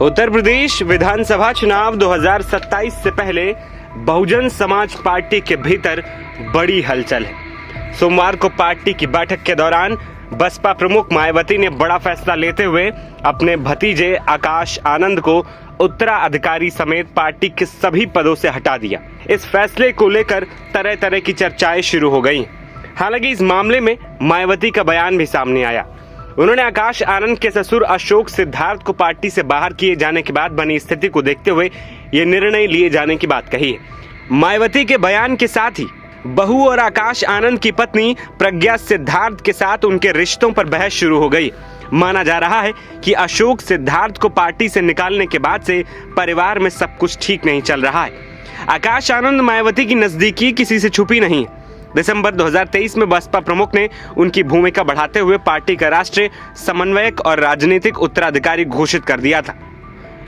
उत्तर प्रदेश विधानसभा चुनाव 2027 से पहले बहुजन समाज पार्टी के भीतर बड़ी हलचल है। सोमवार को पार्टी की बैठक के दौरान बसपा प्रमुख मायावती ने बड़ा फैसला लेते हुए अपने भतीजे आकाश आनंद को उत्तराधिकारी समेत पार्टी के सभी पदों से हटा दिया। इस फैसले को लेकर तरह तरह की चर्चाएं शुरू हो गई। हालांकि इस मामले में मायावती का बयान भी सामने आया। उन्होंने आकाश आनंद के ससुर अशोक सिद्धार्थ को पार्टी से बाहर किए जाने के बाद बनी स्थिति को देखते हुए ये निर्णय लिए जाने की बात कही है। मायावती के बयान के साथ ही बहू और आकाश आनंद की पत्नी प्रज्ञा सिद्धार्थ के साथ उनके रिश्तों पर बहस शुरू हो गई। माना जा रहा है कि अशोक सिद्धार्थ को पार्टी से निकालने के बाद से परिवार में सब कुछ ठीक नहीं चल रहा है। आकाश आनंद मायावती की नजदीकी किसी से छुपी नहीं है। दिसंबर 2023 में बसपा प्रमुख ने उनकी भूमिका बढ़ाते हुए पार्टी का राष्ट्रीय समन्वयक और राजनीतिक उत्तराधिकारी घोषित कर दिया था।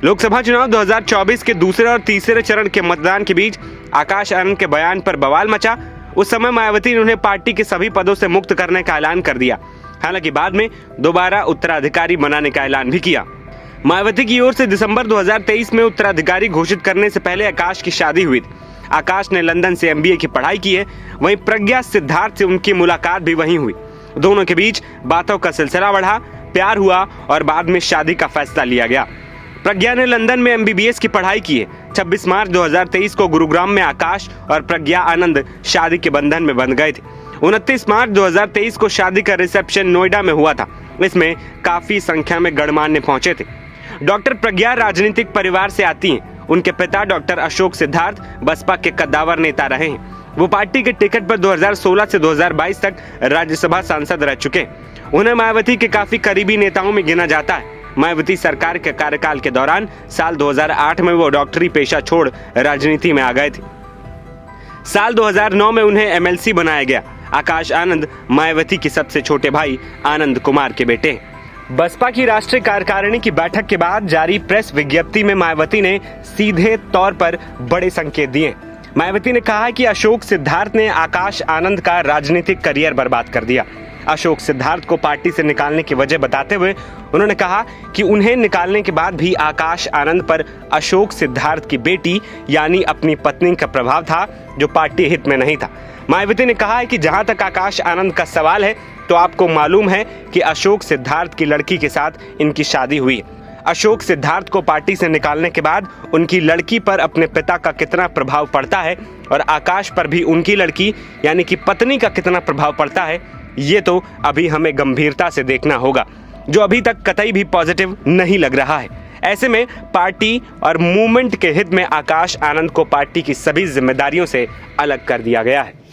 लोकसभा चुनाव 2024 के दूसरे और तीसरे चरण के मतदान के बीच आकाश आनंद के बयान पर बवाल मचा। उस समय मायावती ने उन्हें पार्टी के सभी पदों से मुक्त करने का ऐलान कर दिया। हालांकि बाद में दोबारा उत्तराधिकारी बनाने का ऐलान भी किया। मायावती की ओर से दिसंबर 2023 में उत्तराधिकारी घोषित करने से पहले आकाश की शादी हुई थी। आकाश ने लंदन से MBA की पढ़ाई की है। वहीं प्रज्ञा सिद्धार्थ से उनकी मुलाकात भी वहीं हुई। दोनों के बीच बातों का सिलसिला बढ़ा, प्यार हुआ और बाद में शादी का फैसला लिया गया। प्रज्ञा ने लंदन में MBBS की पढ़ाई की है। 26 मार्च 2023 को गुरुग्राम में आकाश और प्रज्ञा आनंद शादी के बंधन में बंध गए थे। 29 मार्च 2023 को शादी का रिसेप्शन नोएडा में हुआ था। इसमें काफी संख्या में गणमान्य पहुंचे थे। डॉक्टर प्रज्ञा राजनीतिक परिवार से आती हैं। उनके पिता डॉक्टर अशोक सिद्धार्थ बसपा के कद्दावर नेता रहे हैं। वो पार्टी के टिकट पर 2016 से 2022 तक राज्यसभा सांसद रह चुके हैं। उन्हें मायावती के काफी करीबी नेताओं में गिना जाता है। मायावती सरकार के कार्यकाल के दौरान साल 2008 में वो डॉक्टरी पेशा छोड़ राजनीति में आ गए थे। साल 2009 में उन्हें MLC बनाया गया। आकाश आनंद मायावती के सबसे छोटे भाई आनंद कुमार के बेटे हैं। बसपा की राष्ट्रीय कार्यकारिणी की बैठक के बाद जारी प्रेस विज्ञप्ति में मायावती ने सीधे तौर पर बड़े संकेत दिए। मायावती ने कहा कि अशोक सिद्धार्थ ने आकाश आनंद का राजनीतिक करियर बर्बाद कर दिया। अशोक सिद्धार्थ को पार्टी से निकालने की वजह बताते हुए उन्होंने कहा कि उन्हें निकालने के बाद भी आकाश आनंद पर अशोक सिद्धार्थ की बेटी यानी अपनी पत्नी का प्रभाव था, जो पार्टी हित में नहीं था। मायावती ने कहा है कि जहां तक आकाश आनंद का सवाल है तो आपको मालूम है कि अशोक सिद्धार्थ की लड़की के साथ इनकी शादी हुई। अशोक सिद्धार्थ को पार्टी से निकालने के बाद उनकी लड़की पर अपने पिता का कितना प्रभाव पड़ता है और आकाश पर भी उनकी लड़की यानी कि पत्नी का कितना प्रभाव पड़ता है, ये तो अभी हमें गंभीरता से देखना होगा, जो अभी तक कतई भी पॉजिटिव नहीं लग रहा है। ऐसे में पार्टी और मूवमेंट के हित में आकाश आनंद को पार्टी की सभी जिम्मेदारियों से अलग कर दिया गया है।